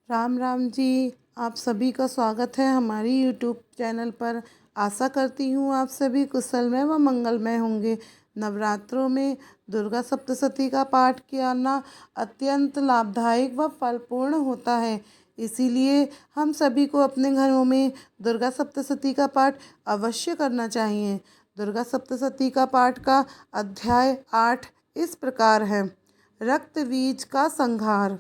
राम राम जी। आप सभी का स्वागत है हमारी यूट्यूब चैनल पर। आशा करती हूँ आप सभी कुशलमय व मंगलमय होंगे। नवरात्रों में दुर्गा सप्तशती का पाठ करना अत्यंत लाभदायक व फलपूर्ण होता है। इसीलिए हम सभी को अपने घरों में दुर्गा सप्तशती का पाठ अवश्य करना चाहिए। दुर्गा सप्तशती का पाठ का अध्याय 8 इस प्रकार है। रक्त बीज का संहार।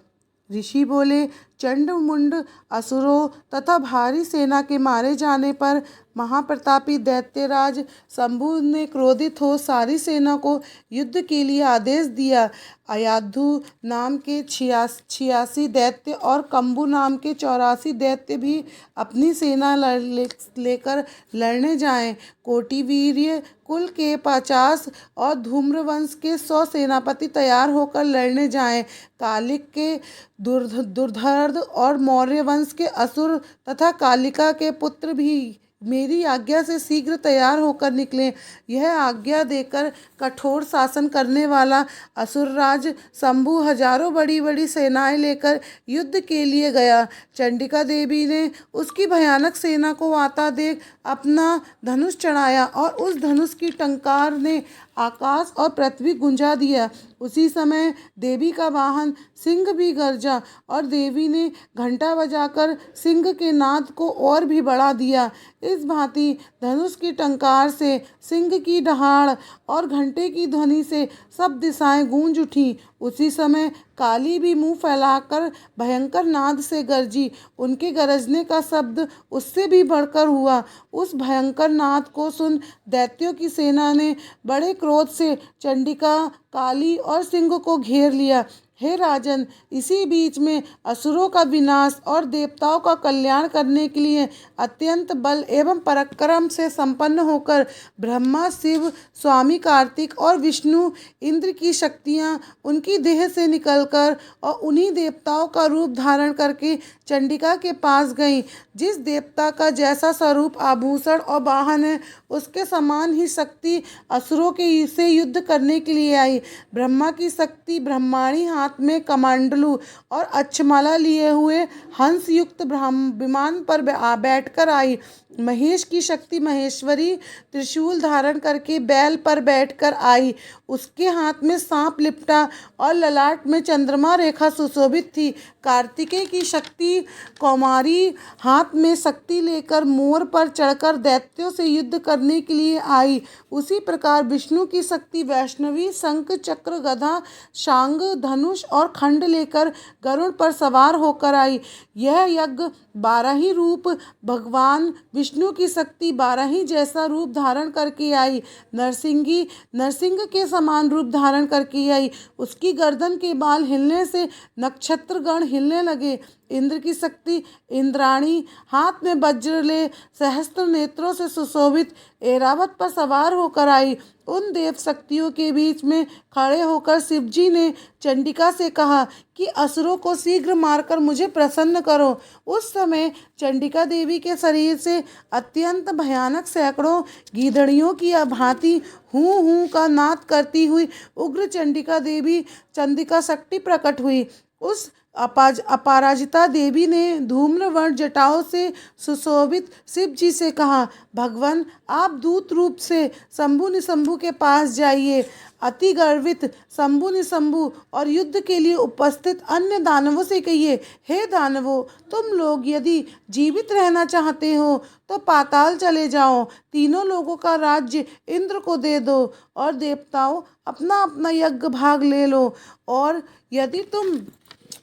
ऋषि बोले, चंड मुंड असुरों तथा भारी सेना के मारे जाने पर महाप्रतापी दैत्यराज शंभु ने क्रोधित हो सारी सेना को युद्ध के लिए आदेश दिया। अयाधु नाम के 86 दैत्य और कंबु नाम के 84 दैत्य भी अपनी सेना लेकर लड़ने जाएं। कोटिवीर्य कुल के 50 और धूम्रवंश के 100 सेनापति तैयार होकर लड़ने जाएं। कालिक के दुर्धर्ष और मौर्य वंश के असुर तथा कालिका के पुत्र भी मेरी आज्ञा से शीघ्र तैयार होकर निकलें। यह आज्ञा देकर कठोर शासन करने वाला असुरराज शंभु हजारों बड़ी बड़ी सेनाएं लेकर युद्ध के लिए गया। चंडिका देवी ने उसकी भयानक सेना को आता देख अपना धनुष चढ़ाया और उस धनुष की टंकार ने आकाश और पृथ्वी गुंजा दिया। उसी समय देवी का वाहन सिंह भी गरजा और देवी ने घंटा बजाकर सिंह के नाद को और भी बढ़ा दिया। इस भांति धनुष की टंकार से, सिंह की दहाड़ और घंटे की ध्वनि से सब दिशाएं गूंज उठी। उसी समय काली भी मुंह फैलाकर भयंकर नाद से गरजी। उनके गरजने का शब्द उससे भी बढ़कर हुआ। उस भयंकर नाद को सुन दैत्यों की सेना ने बड़े क्रोध से चंडिका, काली और सिंह को घेर लिया। हे राजन, इसी बीच में असुरों का विनाश और देवताओं का कल्याण करने के लिए अत्यंत बल एवं पराक्रम से संपन्न होकर ब्रह्मा, शिव, स्वामी कार्तिक और विष्णु इंद्र की शक्तियां उनकी देह से निकलकर और उन्हीं देवताओं का रूप धारण करके चंडिका के पास गईं। जिस देवता का जैसा स्वरूप, आभूषण और वाहन है, उसके समान ही शक्ति असुरों के से युद्ध करने के लिए आई। ब्रह्मा की शक्ति ब्रह्माणी हाथ में कमंडलू और अक्षमाला लिए हुए हंस युक्त विमान पर बैठकर आई। महेश की शक्ति महेश्वरी त्रिशूल धारण करके बैल पर बैठकर आई। उसके हाथ में सांप लिपटा और ललाट में चंद्रमा रेखा सुशोभित थी। कार्तिकेय की शक्ति कौमारी हाथ में शक्ति लेकर मोर पर चढ़कर दैत्यों से युद्ध करने के लिए आई। उसी प्रकार विष्णु की शक्ति वैष्णवी शंख, चक्र, गदा, शांग, धनुष और खंड लेकर गरुड़ पर सवार होकर आई। यह यज्ञ 12 ही रूप, भगवान विष्णु की शक्ति 12 ही जैसा रूप धारण करके आई। नरसिंगी नरसिंह के समान रूप धारण करके आई। उसकी गर्दन के बाल हिलने से नक्षत्रगण हिलने लगे। इंद्र की शक्ति इंद्राणी हाथ में वज्र ले सहस्त्र नेत्रों से सुशोभित ऐरावत पर सवार होकर आई। उन देव शक्तियों के बीच में खड़े होकर शिवजी ने चंडिका से कहा कि असुरों को शीघ्र मारकर मुझे प्रसन्न करो। उस समय चंडिका देवी के शरीर से अत्यंत भयानक सैकड़ों गीदड़ियों की भांति हूँ हूँ का नाद करती हुई उग्र चंडिका देवी चंडिका शक्ति प्रकट हुई। उस अपराजिता देवी ने धूम्रवर्ण जटाओं से सुशोभित शिव जी से कहा, भगवान, आप दूत रूप से शंभु निशंभु के पास जाइए। अति गर्वित शंभु निशंभु और युद्ध के लिए उपस्थित अन्य दानवों से कहिए, हे दानवों, तुम लोग यदि जीवित रहना चाहते हो तो पाताल चले जाओ। तीनों लोगों का राज्य इंद्र को दे दो और देवताओं, अपना अपना यज्ञ भाग ले लो। और यदि तुम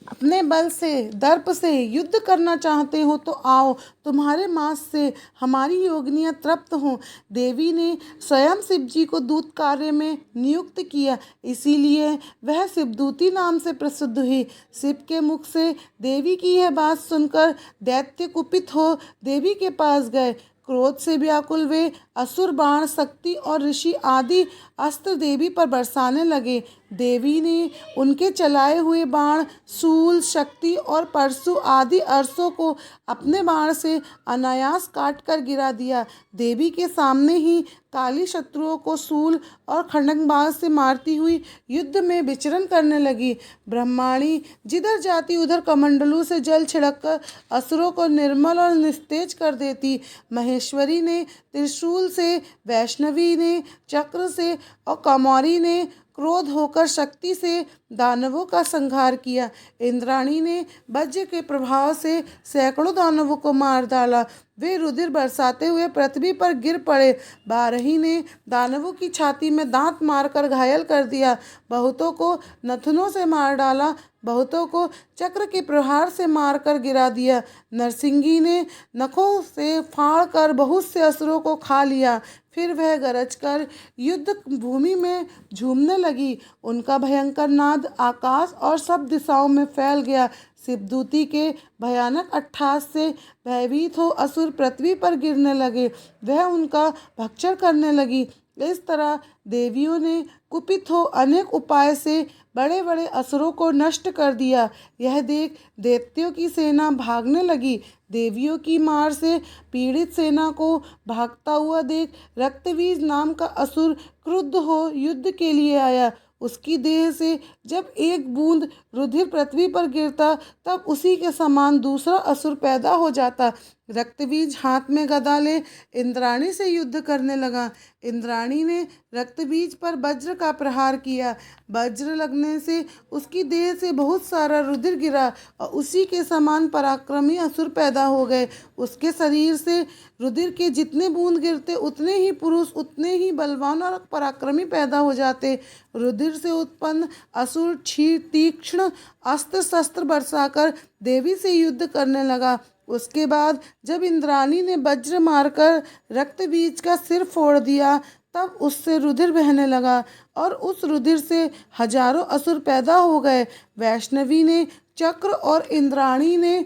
अपने बल से, दर्प से युद्ध करना चाहते हो तो आओ, तुम्हारे मांस से हमारी योगिनियां तृप्त हों। देवी ने स्वयं शिवजी को दूत कार्य में नियुक्त किया, इसीलिए वह शिवदूती नाम से प्रसिद्ध हुई। शिव के मुख से देवी की यह बात सुनकर दैत्य कुपित हो देवी के पास गए। क्रोध से व्याकुल वे असुर बाण, शक्ति और ऋषि आदि अस्त्र देवी पर बरसाने लगे। देवी ने उनके चलाए हुए बाण, शूल, शक्ति और परशु आदि अरसों को अपने बाण से अनायास काट कर गिरा दिया। देवी के सामने ही काली शत्रुओं को शूल और खड्गबाज से मारती हुई युद्ध में विचरण करने लगी। ब्रह्माणी जिधर जाती उधर कमंडलू से जल छिड़ककर असुरों को निर्मल और निस्तेज कर देती। महेश्वरी ने त्रिशूल से, वैष्णवी ने चक्र से और कौमारी ने क्रोध होकर शक्ति से दानवों का संहार किया। इंद्राणी ने वज्र के प्रभाव से सैकड़ों दानवों को मार डाला। वे रुधिर बरसाते हुए पृथ्वी पर गिर पड़े। बारही ने दानवों की छाती में दांत मारकर घायल कर दिया। बहुतों को नथनों से मार डाला, बहुतों को चक्र के प्रहार से मारकर गिरा दिया। नरसिंगी ने नखों से फाड़ कर बहुत से असुरों को खा लिया। फिर वह गरज कर युद्ध भूमि में झूमने लगी। उनका भयंकर नाद आकाश और सब दिशाओं में फैल गया। शिवदूती के भयानक अट्टहास से भयभीत हो असुर पृथ्वी पर गिरने लगे। वह उनका भक्षण करने लगी। इस तरह देवियों ने कुपित हो अनेक उपाय से बड़े बड़े असुरों को नष्ट कर दिया। यह देख दैत्यों की सेना भागने लगी। देवियों की मार से पीड़ित सेना को भागता हुआ देख रक्तबीज नाम का असुर क्रुद्ध हो युद्ध के लिए आया। उसकी देह से जब एक बूंद रुधिर पृथ्वी पर गिरता तब उसी के समान दूसरा असुर पैदा हो जाता। रक्तबीज हाथ में गदा ले इंद्राणी से युद्ध करने लगा। इंद्राणी ने रक्तबीज पर वज्र का प्रहार किया। वज्र लगने से उसकी देह से बहुत सारा रुधिर गिरा और उसी के समान पराक्रमी असुर पैदा हो गए। उसके शरीर से रुधिर के जितने बूंद गिरते उतने ही पुरुष, उतने ही बलवान और पराक्रमी पैदा हो जाते। रुधिर से उत्पन्न असुर तीक्ष्ण अस्त्र शस्त्र बरसाकर देवी से युद्ध करने लगा। उसके बाद जब इंद्राणी ने वज्र मारकर रक्तबीज का सिर फोड़ दिया तब उससे रुधिर बहने लगा और उस रुधिर से हजारों असुर पैदा हो गए। वैष्णवी ने चक्र और इंद्राणी ने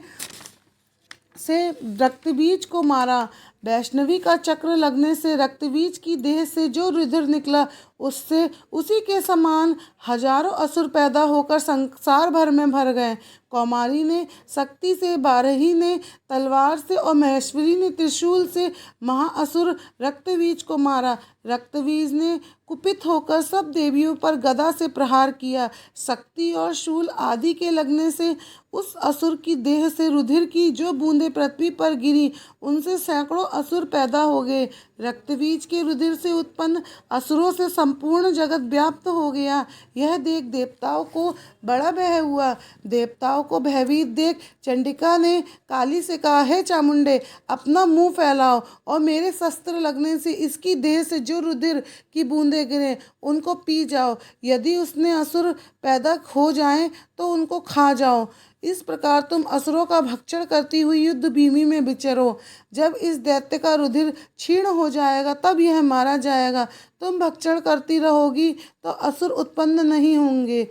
से रक्तबीज को मारा। वैष्णवी का चक्र लगने से रक्तबीज की देह से जो रुधिर निकला उससे उसी के समान हजारों असुर पैदा होकर संसार भर में भर गए। कौमारी ने शक्ति से, बारही ने तलवार से और महेश्वरी ने त्रिशूल से महाअसुर रक्तबीज को मारा। रक्तबीज ने कुपित होकर सब देवियों पर गदा से प्रहार किया। शक्ति और शूल आदि के लगने से उस असुर की देह से रुधिर की जो बूंदें पृथ्वी पर गिरी उनसे सैकड़ों असुर पैदा हो गए। रक्तबीज के रुधिर से उत्पन्न असुरों से संपूर्ण जगत व्याप्त हो गया। यह देख देवताओं को बड़ा भय हुआ। देवताओं को भयभीत देख चंडिका ने काली से कहा, हे चामुंडे, अपना मुंह फैलाओ और मेरे शस्त्र लगने से इसकी देह से जो रुधिर की बूंदें गिरे उनको पी जाओ। यदि उसने असुर पैदा हो जाएं तो उनको खा जाओ। इस प्रकार तुम असुरों का भक्षण करती हुई युद्ध भूमि में विचरो। जब इस दैत्य का रुधिर क्षीण हो जाएगा तब यह मारा जाएगा। तुम भक्षण करती रहोगी तो असुर उत्पन्न नहीं होंगे।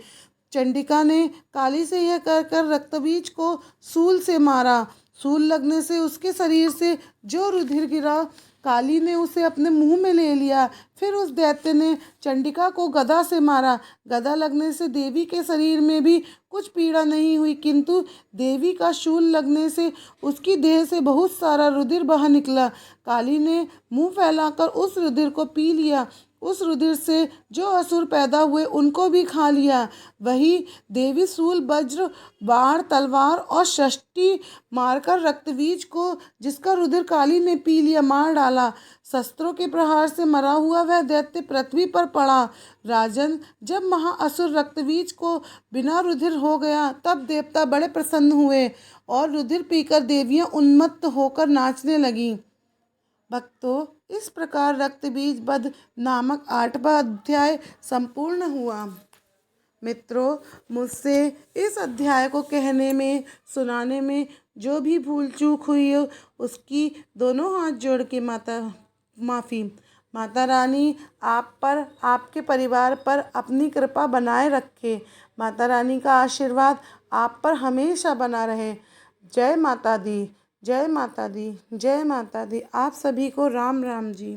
चंडिका ने काली से यह कहकर रक्तबीज को शूल से मारा। शूल लगने से उसके शरीर से जो रुधिर गिरा काली ने उसे अपने मुंह में ले लिया। फिर उस दैत्य ने चंडिका को गदा से मारा। गदा लगने से देवी के शरीर में भी कुछ पीड़ा नहीं हुई, किंतु देवी का शूल लगने से उसकी देह से बहुत सारा रुधिर बह निकला। काली ने मुंह फैलाकर उस रुधिर को पी लिया। उस रुधिर से जो असुर पैदा हुए उनको भी खा लिया। वही देवी शूल, वज्र, बाण, तलवार और षष्ठी मारकर रक्तबीज को, जिसका रुधिर काली ने पी लिया, मार डाला। शस्त्रों के प्रहार से मरा हुआ वह दैत्य पृथ्वी पर पड़ा। राजन, जब महाअसुर रक्तबीज को बिना रुधिर हो गया तब देवता बड़े प्रसन्न हुए और रुधिर पीकर देवियां उन्मत्त होकर नाचने लगीं। भक्तों, इस प्रकार रक्तबीज वध नामक 8वां अध्याय संपूर्ण हुआ। मित्रों, मुझसे इस अध्याय को कहने में, सुनाने में जो भी भूल चूक हुई हो उसकी दोनों हाथ जोड़ के माफ़ी। माता रानी आप पर, आपके परिवार पर अपनी कृपा बनाए रखे। माता रानी का आशीर्वाद आप पर हमेशा बना रहे। जय माता दी, जय माता दी, जय माता दी। आप सभी को राम राम जी।